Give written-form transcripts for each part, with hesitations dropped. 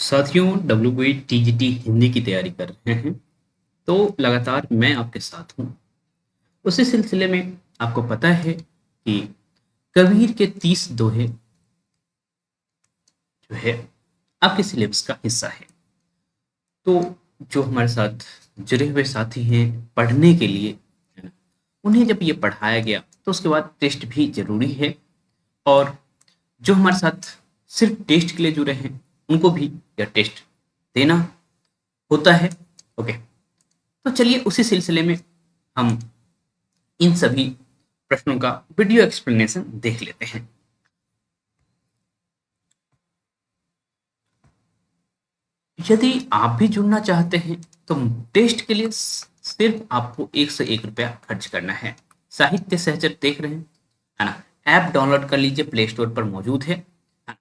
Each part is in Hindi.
साथियों, WBTGT हिंदी की तैयारी कर रहे हैं तो लगातार मैं आपके साथ हूँ। उसी सिलसिले में आपको पता है कि कबीर के 30 दोहे जो है आपके सिलेबस का हिस्सा है। तो जो हमारे साथ जुड़े हुए साथी हैं पढ़ने के लिए, है ना, उन्हें जब ये पढ़ाया गया तो उसके बाद टेस्ट भी जरूरी है। और जो हमारे साथ सिर्फ टेस्ट के लिए जुड़े हैं उनको भी यह टेस्ट देना होता है। ओके, तो चलिए उसी सिलसिले में हम इन सभी प्रश्नों का वीडियो एक्सप्लेनेशन देख लेते हैं। यदि आप भी जुड़ना चाहते हैं तो टेस्ट के लिए सिर्फ आपको 101 रुपया खर्च करना है। साहित्य सहचर देख रहे हैं, है ना। ऐप डाउनलोड कर लीजिए, प्ले स्टोर पर मौजूद है ना?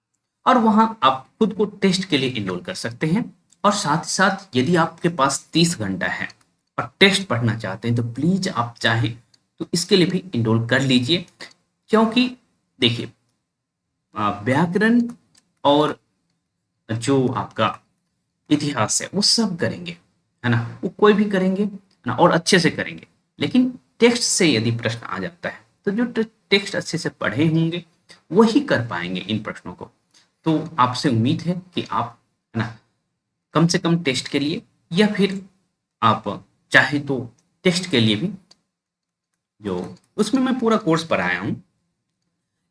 और वहां आप खुद को टेस्ट के लिए इनरोल कर सकते हैं। और साथ ही साथ यदि आपके पास 30 घंटा है और टेस्ट पढ़ना चाहते हैं तो प्लीज आप चाहें तो इसके लिए भी इनरोल कर लीजिए। क्योंकि देखिए, व्याकरण और जो आपका इतिहास है वो सब करेंगे, है ना, वो कोई भी करेंगे, है ना, और अच्छे से करेंगे। लेकिन टेक्स्ट से यदि प्रश्न आ जाता है तो जो टेक्स्ट अच्छे से पढ़े होंगे वही कर पाएंगे इन प्रश्नों को। तो आपसे उम्मीद है कि आप, है ना, कम से कम टेस्ट के लिए या फिर आप चाहे तो टेस्ट के लिए भी, जो उसमें मैं पूरा कोर्स पढ़ाया हूँ,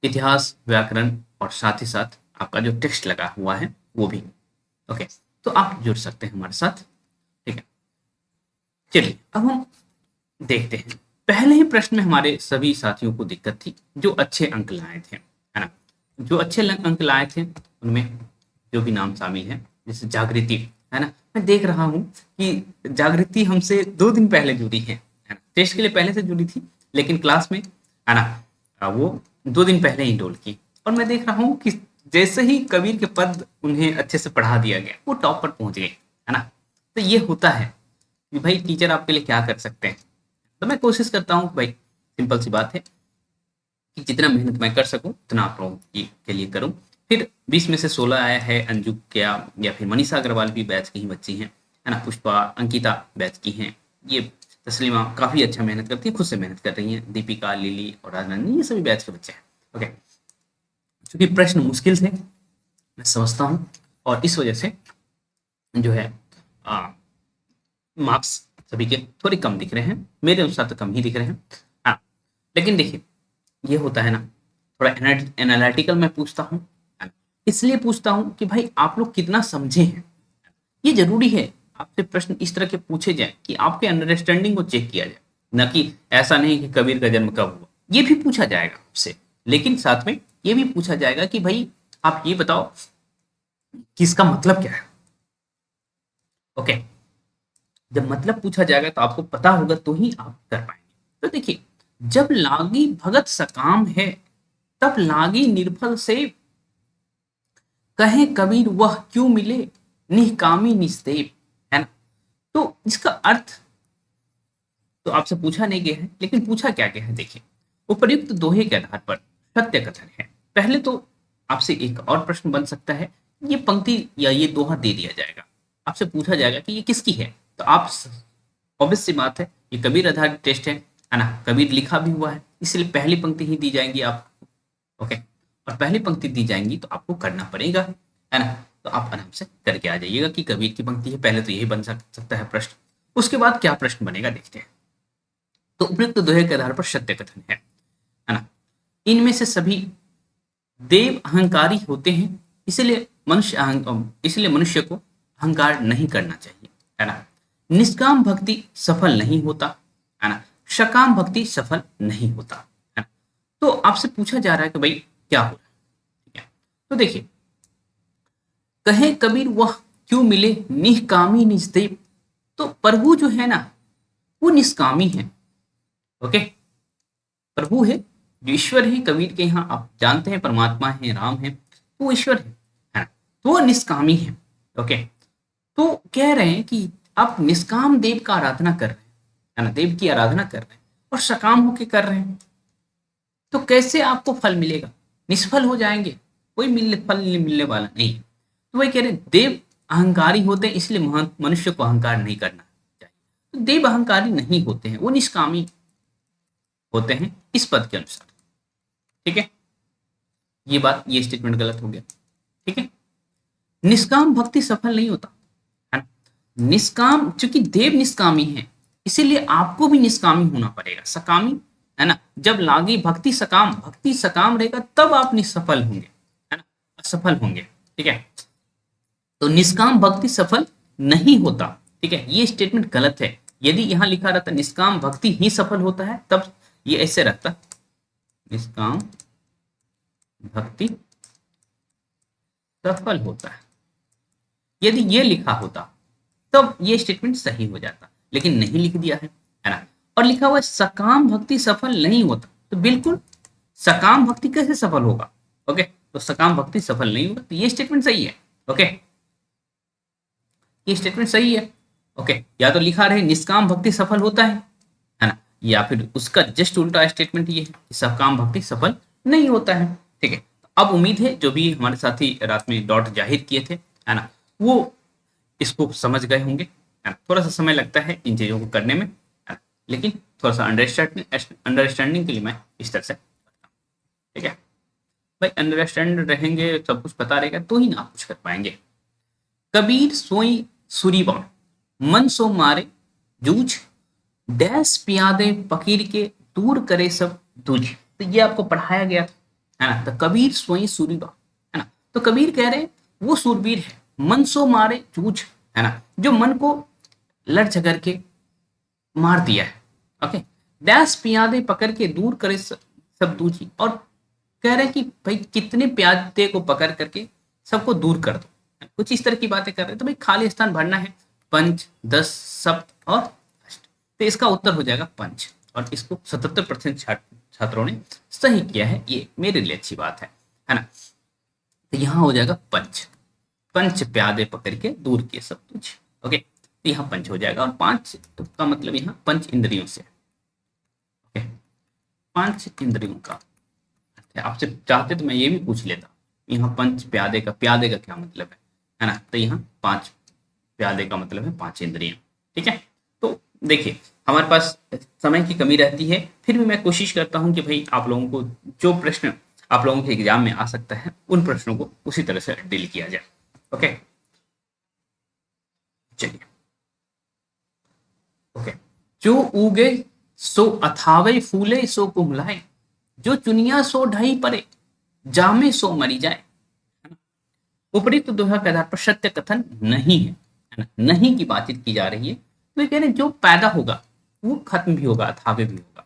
इतिहास, व्याकरण और साथ ही साथ आपका जो टेक्स्ट लगा हुआ है वो भी। ओके, तो आप जुड़ सकते हैं हमारे साथ। ठीक है, चलिए अब हम देखते हैं। पहले ही प्रश्न में हमारे सभी साथियों को दिक्कत थी जो अच्छे अंक लाए थे, है ना। जो अच्छे अंक लाए थे उनमें जो भी नाम शामिल है, जैसे जागृति, है ना। मैं देख रहा हूँ कि जागृति हमसे 2 दिन पहले जुड़ी है ना। टेस्ट के लिए पहले से जुड़ी थी लेकिन क्लास में, है ना, वो 2 दिन पहले ही डोल की। और मैं देख रहा हूँ कि जैसे ही कबीर के पद उन्हें अच्छे से पढ़ा दिया गया वो टॉप पर पहुंच गए, है ना। तो ये होता है कि भाई टीचर आपके लिए क्या कर सकते हैं। तो मैं कोशिश करता हूँ भाई, सिंपल सी बात है कि जितना मेहनत मैं कर सकूं उतना आप लोगों के लिए करूं। फिर 20 में से 16 आया है अंजू क्या, या फिर मनीषा अग्रवाल भी बैच की ही बच्ची हैं, है ना। पुष्पा, अंकिता बैच की हैं। ये तस्लीमा काफी अच्छा मेहनत करती है, खुद से मेहनत कर रही हैं। दीपिका, लिली और राजनंदिनी, ये सभी बैच के बच्चे हैं। ओके, क्योंकि प्रश्न मुश्किल थे मैं समझता हूँ, और इस वजह से जो है मार्क्स सभी के थोड़े कम दिख रहे हैं, मेरे अनुसार तो कम ही दिख रहे हैं। हाँ, लेकिन देखिए ये होता है ना, थोड़ा एनालिटिकल मैं पूछता हूँ, इसलिए पूछता हूँ कि भाई आप लोग कितना समझे हैं। ये जरूरी है आपसे प्रश्न इस तरह के पूछे जाए कि आपके अंडरस्टैंडिंग को चेक किया जाए, ना कि ऐसा नहीं कि कबीर का जन्म कब हुआ। ये भी पूछा जाएगा आपसे, लेकिन साथ में ये भी पूछा जाएगा कि भाई आप ये बताओ कि इसका मतलब क्या है। ओके, जब मतलब पूछा जाएगा तो आपको पता होगा तो ही आप कर पाएंगे। तो देखिए, जब लागी भगत सकाम है तब लागी निर्फल से, कहे कबीर वह क्यों मिले निष्कामी निस्तेव, है ना। तो इसका अर्थ तो आपसे पूछा नहीं गया है, लेकिन पूछा क्या गया है देखिए। उपर्युक्त दोहे के आधार पर सत्य कथन है। पहले तो आपसे एक और प्रश्न बन सकता है, ये पंक्ति या ये दोहा दे दिया जाएगा, आपसे पूछा जाएगा कि ये किसकी है। तो आप, ऑब्वियस सी बात है, ये कबीर आधारित टेस्ट है ना, कबीर लिखा भी हुआ है, इसलिए पहली पंक्ति ही दी जाएंगी आपको। ओके, और पहली पंक्ति दी जाएंगी तो आपको करना पड़ेगा, है ना। तो आप आराम से करके आ जाइएगा कि कबीर की पंक्ति है, पहले तो यही बन सकता है प्रश्न। उसके बाद क्या प्रश्न बनेगा देखते हैं। तो उपयुक्त दोहे के आधार पर सत्य कथन है ना। इनमें से सभी देव अहंकारी होते हैं, इसलिए इसलिए मनुष्य को अहंकार नहीं करना चाहिए, है ना। निष्काम भक्ति सफल नहीं होता, है ना। सकाम भक्ति सफल नहीं होता, है ना। तो आपसे पूछा जा रहा है कि भाई क्या हो रहा है, ठीक है। तो देखिए, कहे कबीर वह क्यों मिले निष्कामी निस्तेव, तो प्रभु जो है ना वो निष्कामी है। ओके, प्रभु है, जो ईश्वर है कबीर के यहाँ आप जानते हैं परमात्मा है, राम है, तो वो ईश्वर है ना। तो वो निष्कामी है। ओके, तो कह रहे हैं कि आप निष्काम देव का आराधना कर रहे हैं, है ना, देव की आराधना कर रहे हैं और सकाम होके कर रहे हैं, तो कैसे आपको फल मिलेगा। निष्फल हो जाएंगे, कोई फल मिलने वाला नहीं। तो वही कह रहे हैं, देव अहंकारी होते हैं, इसलिए मनुष्य को अहंकार नहीं करना चाहिए। तो देव अहंकारी नहीं होते हैं, वो निष्कामी होते हैं इस पद के अनुसार। ठीक है, ये स्टेटमेंट गलत हो गया। ठीक है, निष्काम भक्ति सफल नहीं होता है ना। निष्काम, चूंकि देव निष्कामी है इसीलिए आपको भी निष्कामी होना पड़ेगा, सकामी है ना। जब लागी भक्ति सकाम रहेगा तब आप निसफल होंगे, है ना, असफल होंगे। ठीक है, तो निष्काम भक्ति सफल नहीं होता। ठीक है, ये स्टेटमेंट गलत है। यदि यहां लिखा रहता निष्काम भक्ति ही सफल होता है तब ये ऐसे रहता, निष्काम भक्ति सफल होता है। यदि ये लिखा होता तब ये स्टेटमेंट सही हो जाता, लेकिन नहीं लिख दिया है ना। और लिखा हुआ है सकाम भक्ति सफल नहीं होता, तो बिल्कुल सकाम भक्ति कैसे सफल होगा। ओके, तो सकाम भक्ति सफल नहीं होगा, तो ये स्टेटमेंट सही है। ओके, ये स्टेटमेंट सही है। ओके, या तो लिखा रहे निष्काम भक्ति सफल होता है ना, या फिर उसका जस्ट उल्टा स्टेटमेंट ये है कि सकाम भक्ति सफल नहीं होता है। ठीक है, अब उम्मीद है जो भी हमारे साथी रात में डॉट जाहिर किए थे, है ना, वो इसको समझ गए होंगे। थोड़ा सा समय लगता है इन चीजों को करने में, लेकिन थोड़ा सा अंडरस्टैंडिंग के लिए मैं इस तरह से करता हूँ। ठीक है भाई, अंडरस्टैंड रहेंगे, सब कुछ पता रहेगा तो ही ना आप कुछ कर पाएंगे। कबीर सोई सुरीबा मन सो मारे जूझ, डैश पियादे फकीर के दूर करे सब दूज। तो ये आपको पढ़ाया गया था, है ना। तो कबीर सोई सूरीबा, है ना, तो कबीर कह रहे वो सूरबीर है, मन सो मारे जूझ, है ना, जो मन को लड़ झगड़ के मार दिया है। ओके, डैश पियादे पकड़ के दूर करे सब दूजी, और कह रहे कि भाई कितने प्यादे को पकड़ करके सबको दूर कर दो, कुछ इस तरह की बातें कर रहे हैं। तो भाई खाली स्थान भरना है, पंच, दस, सप्त और अष्ट। तो इसका उत्तर हो जाएगा पंच, और इसको 77% छात्रों ने सही किया है। ये मेरे लिए अच्छी बात है ना। तो यहाँ हो जाएगा पंच, पंच प्यादे पकड़ के दूर किए सब कुछ। ओके, तो यहाँ पंच हो जाएगा, और पांच तो का मतलब यहाँ पंच इंद्रियों से। ओके, पांच इंद्रियों का आपसे चाहते तो मैं ये भी पूछ लेता, यहाँ पंच प्यादे का क्या मतलब है ना। तो यहाँ पांच प्यादे का मतलब है पांच इंद्रियां। ठीक है, तो देखिए हमारे पास समय की कमी रहती है, फिर भी मैं कोशिश करता हूं कि भाई आप लोगों को जो प्रश्न आप लोगों के एग्जाम में आ सकता है उन प्रश्नों को उसी तरह से डील किया जाए। ओके, चलिए। ओके, जो उगे सो अथावे फूले सो कुमलाए, जो चुनिया सो ढई परे, जामे सो मरी जाए। उपयुक्त दोहा के आधार पर सत्य कथन नहीं है ना, नहीं की बातचीत की जा रही है। तो ये कह रहे जो पैदा होगा वो खत्म भी होगा, अथावे भी होगा,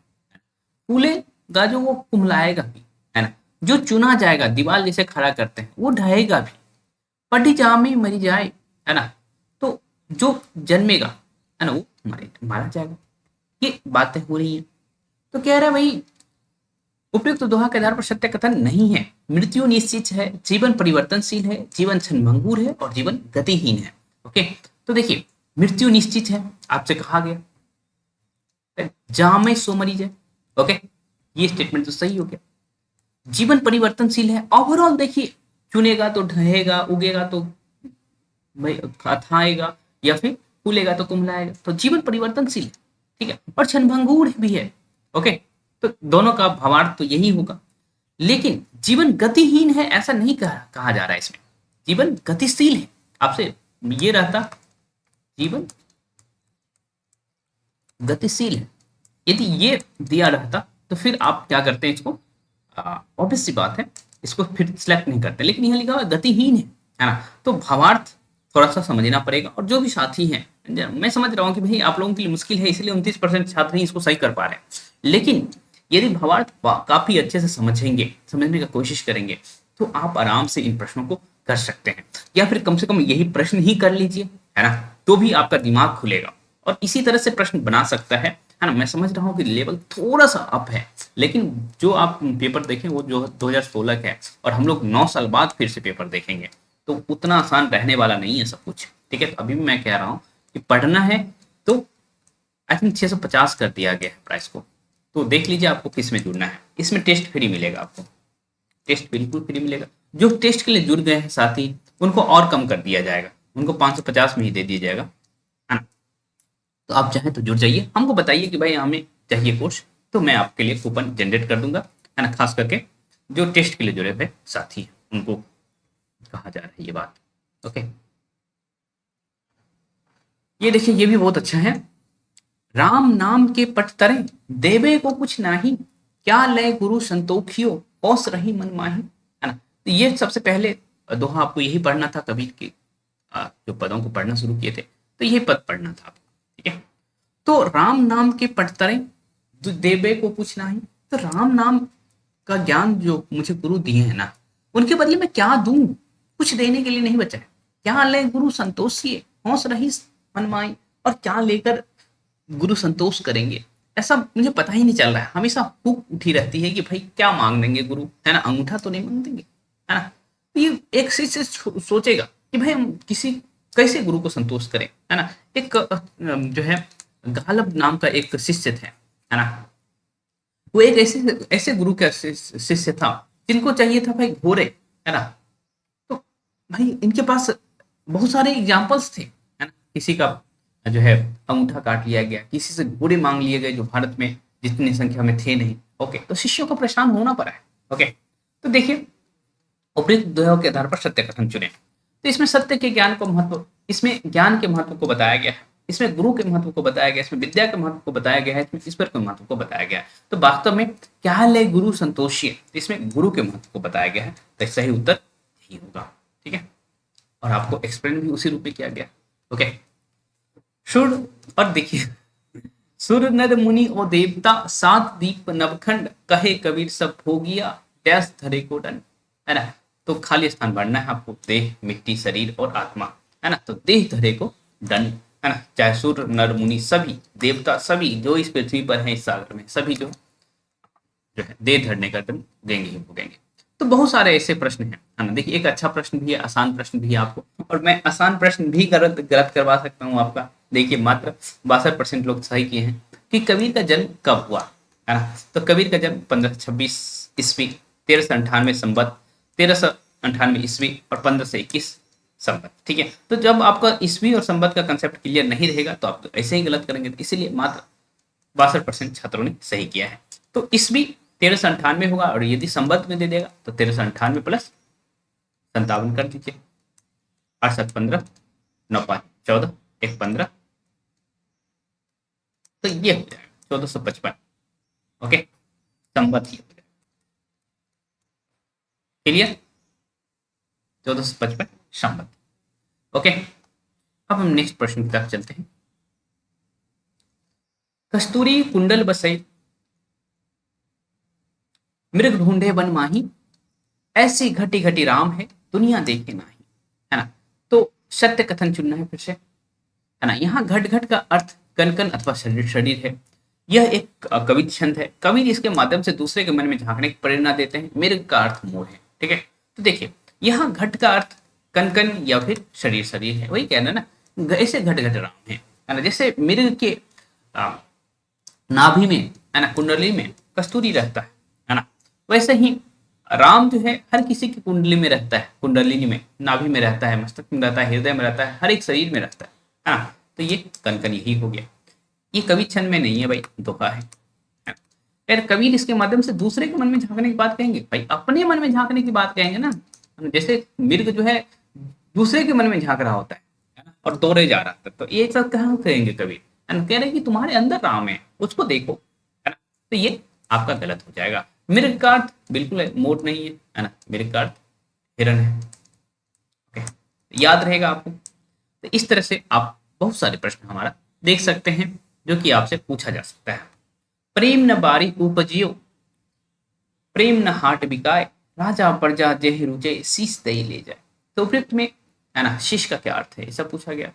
फूलेगा जो वो कुमलाएगा भी, है ना। जो चुना जाएगा, दीवार जैसे खड़ा करते हैं, वो ढहेगा भी, पटी जामे मरी जाए, है ना। तो जो जन्मेगा, है ना, वो मारा जाएगा। ये बातें हो रही हैं। तो कह रहा है भाई उपयुक्त दोहा के आधार पर सत्य कथन नहीं है, मृत्यु निश्चित है, जीवन परिवर्तनशील है, जीवन क्षणभंगुर है और जीवन गतिहीन है। ओके, तो देखिए मृत्यु निश्चित है, आपसे कहा गया, जहां में सो मरी जाए। ओके, ये स्टेटमेंट तो सही हो गया। जीवन परिवर्तनशील है, ओवरऑल देखिए, चुनेगा तो ढहेगा, उगेगा तो भाई खाएगा, या फिर फूलेगा तो कुमलाएगा, तो जीवन परिवर्तनशील है। ठीक है, और क्षणभंगुर भी है। ओके, तो दोनों का भावार्थ तो यही होगा। लेकिन जीवन गतिहीन है ऐसा नहीं कहा जा रहा है इसमें, जीवन गतिशील है। आपसे ये रहता जीवन गतिशील है, यदि ये दिया रहता तो फिर आप क्या करते हैं, इसको ऑब्वियस सी बात है, इसको फिर सिलेक्ट नहीं करते। लेकिन यहाँ लिखा हुआ गतिहीन है ना। तो भावार्थ थोड़ा सा समझना पड़ेगा। और जो भी साथी हैं, मैं समझ रहा हूँ कि भाई आप लोगों के लिए मुश्किल है, इसलिए 29% छात्र ही इसको सही कर पा रहे हैं। लेकिन यदि भावार्थ काफी अच्छे से समझने का कोशिश करेंगे तो आप आराम से इन प्रश्नों को कर सकते हैं, या फिर कम से कम यही प्रश्न ही कर लीजिए, है ना। तो भी आपका दिमाग खुलेगा और इसी तरह से प्रश्न बना सकता है ना। मैं समझ रहा हूँ कि लेवल थोड़ा सा अप है, लेकिन जो आप पेपर देखें वो जो 2016 का है, और हम लोग 9 साल बाद फिर से पेपर देखेंगे, तो उतना आसान रहने वाला नहीं है सब कुछ। ठीक है, तो अभी भी मैं कह रहा हूँ कि पढ़ना है तो आई थिंक 650 कर दिया गया है प्राइस को, तो देख लीजिए आपको किस में जुड़ना है। इसमें टेस्ट फ्री मिलेगा, आपको टेस्ट बिल्कुल फ्री मिलेगा। जो टेस्ट के लिए जुड़ गए हैं साथी, उनको और कम कर दिया जाएगा, उनको 550 में ही दे दिया जाएगा, है ना। तो आप चाहें तो जुड़ जाइए, हमको बताइए कि भाई हमें चाहिए कोर्स, तो मैं आपके लिए कूपन जनरेट कर दूंगा, है ना। खास करके जो टेस्ट के लिए जुड़े हुए साथी हैं उनको कहा जा रहा है ये बात। ओके, ये देखिए ये भी बहुत अच्छा है। राम नाम के पट तरे देवे को कुछ नाही, क्या लय गुरु संतोखियो औस रही मन माही, है ना। तो ये सबसे पहले दोहा आपको यही पढ़ना था, कबीर के जो पदों को पढ़ना शुरू किए थे तो यही पद पढ़ना था आपको, ठीक है। तो राम नाम के पट तरे देवे को कुछ नाही, तो राम नाम का ज्ञान जो मुझे गुरु दिए हैं ना, उनके बदले में क्या दूं, कुछ देने के लिए नहीं बचा है। क्या ले गुरु संतोषिए हौस रही मनमाई, और क्या लेकर गुरु संतोष करेंगे, ऐसा मुझे पता ही नहीं चल रहा है। हमेशा हुक उठी रहती है कि भाई क्या मांग देंगे गुरु, है ना, अंगूठा तो नहीं मांग देंगे, है ना। तो ये एक चीज से सोचेगा कि भाई हम किसी कैसे गुरु को संतोष करें, है ना। एक जो है गालब नाम का एक शिष्य थे, है ना। वो एक ऐसे ऐसे गुरु का शिष्य था जिनको चाहिए था भाई घोड़े, है ना। तो भाई इनके पास बहुत सारे एग्जाम्पल्स थे, है ना। किसी का जो है अंगूठा काट लिया गया, किसी से घोड़े मांग लिए गए जो भारत में जितनी संख्या में थे नहीं। ओके, तो शिष्यों को परेशान होना पड़ा है। ओके, तो देखिए उपयुक्त दोहों के आधार पर सत्य कथन चुने। तो इसमें सत्य के ज्ञान को महत्व, इसमें ज्ञान के महत्व को बताया गया है, इसमें गुरु के महत्व को बताया गया है, इसमें विद्या के महत्व को बताया गया है, इसमें ईश्वर के महत्व को बताया गया है। तो वास्तव में क्या ले गुरु संतोषिए, इसमें गुरु के महत्व को बताया गया है, तो सही उत्तर यही होगा, ठीक है। और आपको एक्सप्लेन भी उसी रूप में किया गया। ओके, सुर, और देखिए सुर नर मुनि और देवता सात दीप नवखंड कहे कबीर सब हो गया डैश धरे को दंड, है ना। तो खाली स्थान भरना है आपको, देह मिट्टी शरीर और आत्मा, है ना। तो देह धरे को दंड, है ना। चाहे सुर नर मुनि सभी देवता सभी जो इस पृथ्वी पर है, इस सागर में सभी जो है देह धरने का दंड देंगे ही भोगेंगे। तो बहुत सारे ऐसे प्रश्न हैं, है ना। देखिए एक अच्छा प्रश्न भी है, आसान प्रश्न भी है आपको, और मैं आसान प्रश्न भी गलत गलत करवा सकता हूँ आपका। देखिए मात्र 62% लोग सही किए हैं कि कबीर का जन्म कब हुआ, है ना। तो कबीर का जन्म 1526 ईस्वी, 1398 संवत, 1398 ईस्वी और 1521 संवत, ठीक है। तो जब आपका ईस्वी और संवत का कंसेप्ट क्लियर नहीं रहेगा तो आप तो ऐसे ही गलत करेंगे, तो इसीलिए मात्र 62% छात्रों ने सही किया है। तो ईस्वी 1398 होगा, और यदि संवत में दे देगा तो 1398 प्लस 57 कर दीजिए, 68 15 9 5 14 1 15, तो ये हो जाएगा 1455। ओके, संवत ही हो जाएगा, क्लियर, 1455 संवत। ओके, अब हम नेक्स्ट प्रश्न की तरफ चलते हैं। कस्तूरी कुंडल बसई मृग ढूंढे वन माही, ऐसी घटी घटी राम है दुनिया देखे नाही, है ना। तो सत्य कथन चुनना है फिर से, है ना। यहाँ घट घट का अर्थ कन कन अथवा शरीर शरीर है। यह एक कवित छंद है, कवि इसके माध्यम से दूसरे के मन में झांकने की प्रेरणा देते हैं। मृग का अर्थ मोर है, ठीक है। तो देखिए यहाँ घट का अर्थ कन कन या फिर शरीर शरीर है, वही कहना ना, ऐसे घट घट राम है ना। जैसे मृग के नाभि में, है ना, कुंडली में कस्तूरी रहता है ना, वैसे ही राम जो है हर किसी की कुंडली में रहता है, कुंडलिनी में, नाभि में रहता है, मस्तक में रहता है, हृदय में रहता है, हर एक शरीर में रहता है ना। तो ये कनकन यही हो गया। ये कवि छंद में नहीं है भाई, दोहा है। यार कबीर इसके माध्यम से दूसरे के मन में झांकने की बात कहेंगे, भाई अपने मन में झांकने की बात कहेंगे ना। जैसे मृग जो है दूसरे के मन में झांक रहा होता है ना, और दौड़े जा रहा था, तो ये सब कहाँ कहेंगे कबीर, कह रहे कि तुम्हारे अंदर राम है, उसको देखो, है ना। तो ये आपका गलत हो जाएगा। मृग का अर्थ बिल्कुल है, मोट नहीं है ना, मृग का अर्थ हिरण है। ओके, याद रहेगा आपको। तो इस तरह से आप बहुत सारे प्रश्न हमारा देख सकते हैं जो कि आपसे पूछा जा सकता है। प्रेम न बारी उपजियो, प्रेम न हाट बिकाए, राजा प्रजा जेहि रुचे शीश दई ले जाए। तो उपयुक्त में, है ना, शीश का क्या अर्थ है, ऐसा पूछा गया।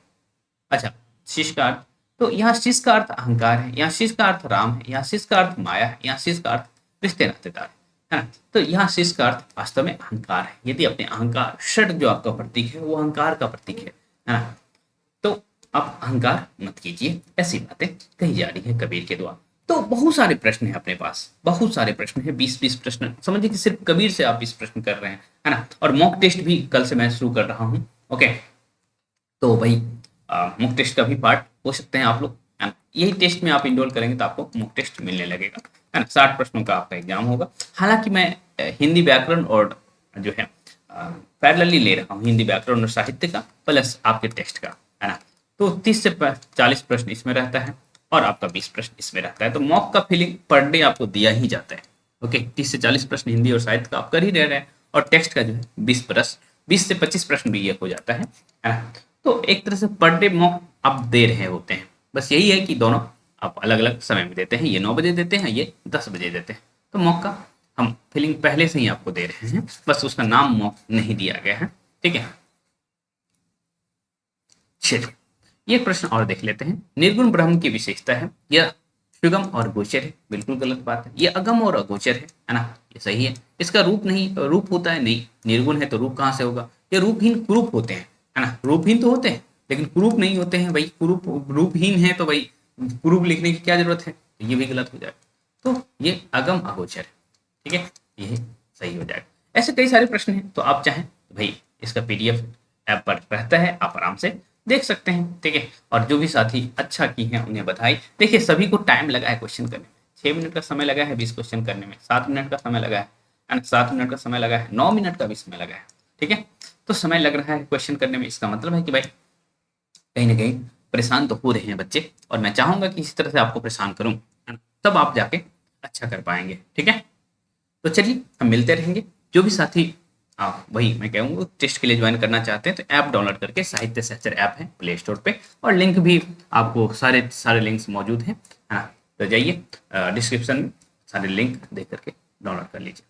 अच्छा, शीश का अर्थ, तो यहाँ शीश का अर्थ अहंकार है, यहाँ शीश का अर्थ राम है, यहाँ शीश का अर्थ माया है, यहाँ शीश का अर्थ रिश्ते नातेदार है ना। तो यहाँ शीश का अर्थ वास्तव में अहंकार है। यदि अपने अहंकार, षड जो आपका प्रतीक है वो अहंकार का प्रतीक है ना। तो आप अहंकार मत कीजिए, ऐसी बातें कही जा रही है कबीर के द्वारा। तो बहुत सारे प्रश्न है अपने पास, बहुत सारे प्रश्न है, 20-20 प्रश्न समझिए कि सिर्फ कबीर से आप 20 प्रश्न कर रहे हैं, है ना। और मॉक टेस्ट भी कल से मैं शुरू कर रहा हूँ। ओके, तो भाई मुक टेस्ट का भी पार्ट हो सकते हैं आप लोग, है ना। यही टेस्ट में आप इनरोल करेंगे तो आपको मुक टेस्ट मिलने लगेगा, है ना। 60 प्रश्नों का आपका एग्जाम होगा। हालांकि मैं हिंदी व्याकरण और जो है पैरेलली ले रहा हूँ, हिंदी व्याकरण और साहित्य का प्लस आपके टेस्ट का, है ना। तो 30 से 40 प्रश्न इसमें रहता है और आपका 20 प्रश्न इसमें रहता है। तो मॉक का फीलिंग पर डे आपको दिया ही जाता है। ओके, 30 से 40 प्रश्न हिंदी और साहित्य का आप कर ही रहे हैं, और टेक्स्ट का जो है 20 से 25 प्रश्न भी ये हो जाता है ना। तो एक तरह से पर डे मॉक आप दे रहे होते हैं। बस यही है कि दोनों आप अलग अलग समय में देते हैं, ये 9 बजे देते हैं, ये 10 बजे देते हैं। तो मॉक का हम फीलिंग पहले से ही आपको दे रहे हैं, बस उसका नाम मॉक नहीं दिया गया है, ठीक है। चलिए, ये प्रश्न और देख लेते हैं। निर्गुण ब्रह्म की विशेषता है, यह सुगम और गोचर है। बिल्कुल गलत बात है, ये अगम और अगोचर है ना। ये सही है। इसका रूप नहीं, रूप होता है नहीं, निर्गुण है तो रूप कहाँ से होगा। ये रूपहीन कुरूप होते हैं, है ना। रूपहीन तो होते हैं लेकिन कुरूप नहीं होते हैं भाई। कुरूप रूपहीन है तो भाई कुरूप लिखने की क्या जरूरत है, ये भी गलत हो जाएगा। तो ये अगम अगोचर है, ठीक है, ये सही हो जाएगा। ऐसे कई सारे प्रश्न हैं, तो आप चाहें तो भाई इसका पीडीएफ ऐप पर रहता है, आप आराम से देख सकते हैं, ठीक है। और जो भी साथी अच्छा की हैं उन्हें बधाई। देखिए, सभी को टाइम लगा है क्वेश्चन करने में। 6 मिनट का समय लगा है 20 क्वेश्चन करने में, 7 मिनट का समय लगा है, एंड 7 मिनट का समय लगा है, 9 मिनट का भी समय लगा है, ठीक है। तो समय लग रहा है क्वेश्चन करने में, इसका मतलब है कि भाई कहीं ना कहीं परेशान तो हो रहे हैं बच्चे, और मैं चाहूंगा कि इसी तरह से आपको परेशान करूं, है ना? तब आप जाके अच्छा कर पाएंगे, ठीक है। तो चलिए, हम मिलते रहेंगे। जो भी साथी आप वही मैं कहूँगा टेस्ट के लिए ज्वाइन करना चाहते हैं, तो ऐप डाउनलोड करके, साहित्य सहचर ऐप है प्ले स्टोर पे, और लिंक भी आपको सारे सारे लिंक्स मौजूद हैं, है ना। तो जाइए डिस्क्रिप्शन में सारे लिंक दे करके डाउनलोड कर लीजिए।